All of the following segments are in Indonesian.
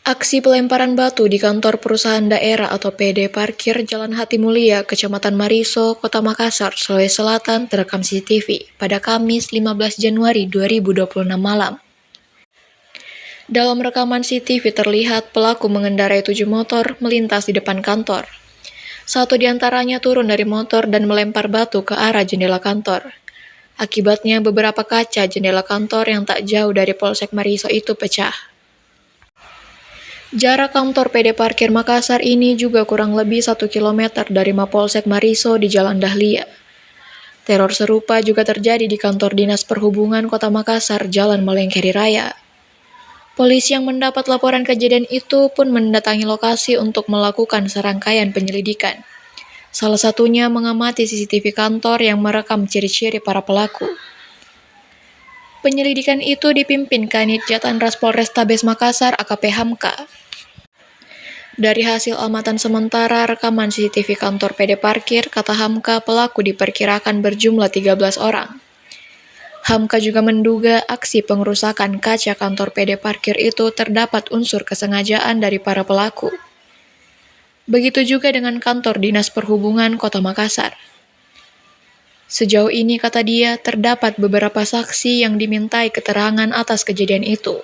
Aksi pelemparan batu di kantor perusahaan daerah atau PD Parkir Jalan Hatimulia, Kecamatan Mariso, Kota Makassar, Sulawesi Selatan terekam CCTV pada Kamis 15 Januari 2026 malam. Dalam rekaman CCTV terlihat pelaku mengendarai 7 motor melintas di depan kantor. Satu di antaranya turun dari motor dan melempar batu ke arah jendela kantor. Akibatnya beberapa kaca jendela kantor yang tak jauh dari Polsek Mariso itu pecah. Jarak kantor PD Parkir Makassar ini juga kurang lebih 1 km dari Mapolsek Mariso di Jalan Dahlia. Teror serupa juga terjadi di kantor Dinas Perhubungan Kota Makassar, Jalan Malengkeri Raya. Polisi yang mendapat laporan kejadian itu pun mendatangi lokasi untuk melakukan serangkaian penyelidikan. Salah satunya mengamati CCTV kantor yang merekam ciri-ciri para pelaku. Penyelidikan itu dipimpin Kanit Jatanras Polrestabes Makassar AKP Hamka. Dari hasil amatan sementara rekaman CCTV kantor PD Parkir, kata Hamka, pelaku diperkirakan berjumlah 13 orang. Hamka juga menduga aksi pengerusakan kaca kantor PD Parkir itu terdapat unsur kesengajaan dari para pelaku. Begitu juga dengan kantor Dinas Perhubungan Kota Makassar. Sejauh ini, kata dia, terdapat beberapa saksi yang dimintai keterangan atas kejadian itu.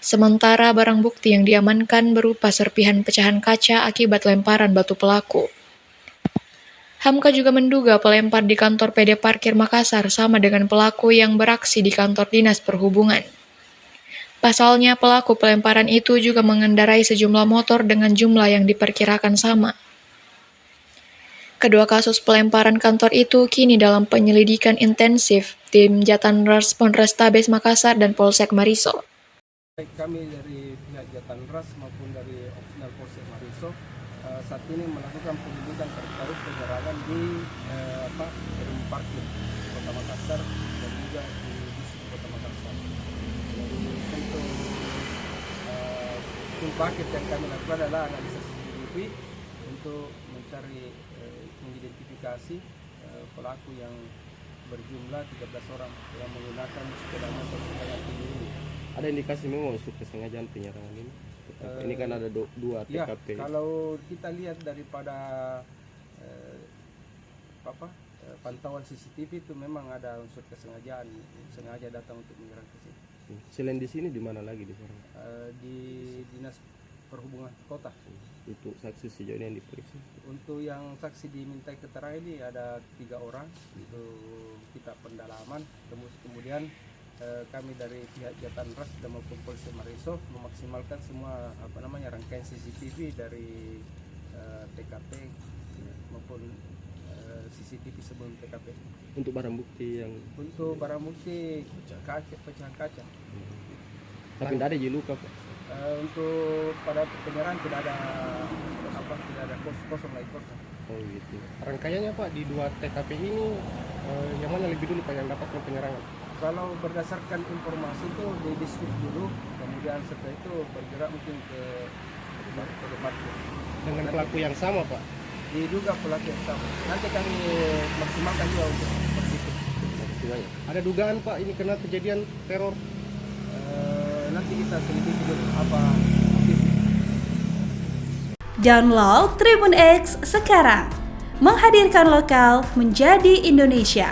Sementara barang bukti yang diamankan berupa serpihan pecahan kaca akibat lemparan batu pelaku. Hamka juga menduga pelempar di kantor PD Parkir Makassar sama dengan pelaku yang beraksi di kantor Dinas Perhubungan. Pasalnya, pelaku pelemparan itu juga mengendarai sejumlah motor dengan jumlah yang diperkirakan sama. Kedua kasus pelemparan kantor itu kini dalam penyelidikan intensif tim Jatanras Polrestabes Makassar dan Polsek Mariso. Baik kami dari pihak Jatanras maupun dari Opsional Polsek Mariso saat ini melakukan penyelidikan terkait penyerangan di gedung parkir Kota Makassar dan juga di distrik Kota Makassar. Jadi untuk tim parkir yang kami lakukan adalah analisa CCTV untuk mencari mengidentifikasi pelaku yang berjumlah 13 orang yang menggunakan sepeda motor sebanyak ini. Ada indikasi memang unsur kesengajaan penyerangan ini? Ini kan ada dua TKP. Ya, kalau kita lihat daripada pantauan CCTV itu memang ada unsur kesengajaan, sengaja datang untuk menyerang ke sini. Selain di sini, di mana lagi diserang? Di Dinas Perhubungan Kota. Untuk saksi sejauh ini yang diperiksa? Untuk yang saksi dimintai keterangan ini ada 3 orang untuk kita pendalaman. Kemudian kami dari pihak Jatanras dan maupun Polsek Mariso memaksimalkan semua rangkaian CCTV dari TKP maupun CCTV sebelum TKP. Untuk barang bukti yang? Untuk barang bukti pecahan kaca. Tapi tidak ada luka, Pak? Untuk pada penyerangan tidak ada kosong lagi kosong. Oh gitu. Rangkaiannya Pak di 2 TKP ini yang mana lebih dulu Pak yang dapat penyerangan? Kalau berdasarkan informasi itu di distrik dulu, kemudian setelah itu bergerak mungkin ke depan. Dengan pelaku yang sama Pak? Diduga pelaku yang sama. Nanti kami maksimalkan juga untuk itu. Ada dugaan Pak ini kena kejadian teror? Nanti kita selidiki dulu apa. Download Tribun X sekarang, menghadirkan lokal menjadi Indonesia.